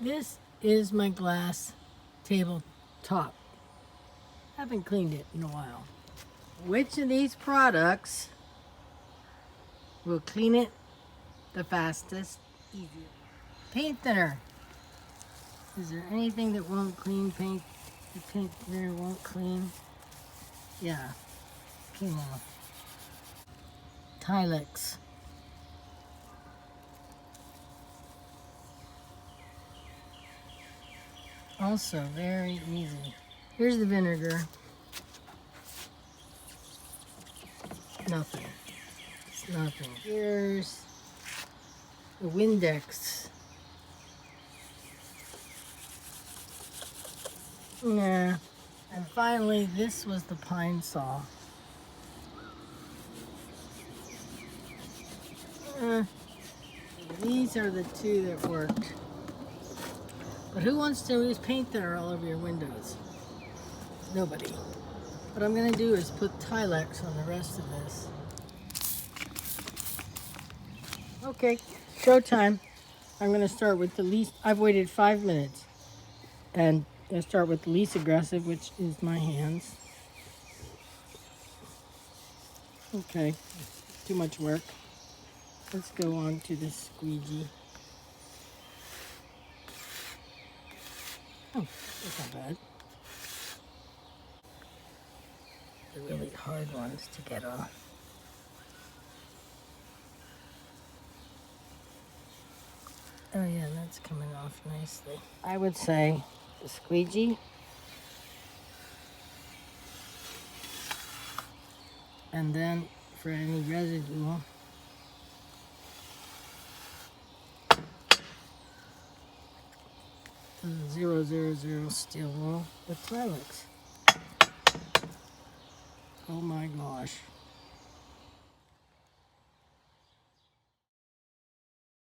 This is my glass tabletop. Haven't cleaned it in a while. Which of these products will clean it the fastest, easier? Paint thinner. Is there anything that won't clean paint? The paint thinner won't clean? Yeah, came off. Tilex. Also very easy. Here's the vinegar. Nothing. It's nothing. Here's the Windex. Nah. And finally, this was the pine saw. These are the two that worked. But who wants to use paint thinner all over your windows? Nobody. What I'm going to do is put Tilex on the rest of this. Okay, showtime. I'm going to start with the least, I've waited 5 minutes. And I'm going to start with the least aggressive, which is my hands. Okay, too much work. Let's go on to the squeegee. Oh, that's not bad. The really hard ones to get off. Oh yeah, that's coming off nicely. I would say the squeegee. And then for any residual, the 000 steel wool with Tilex. Oh my gosh.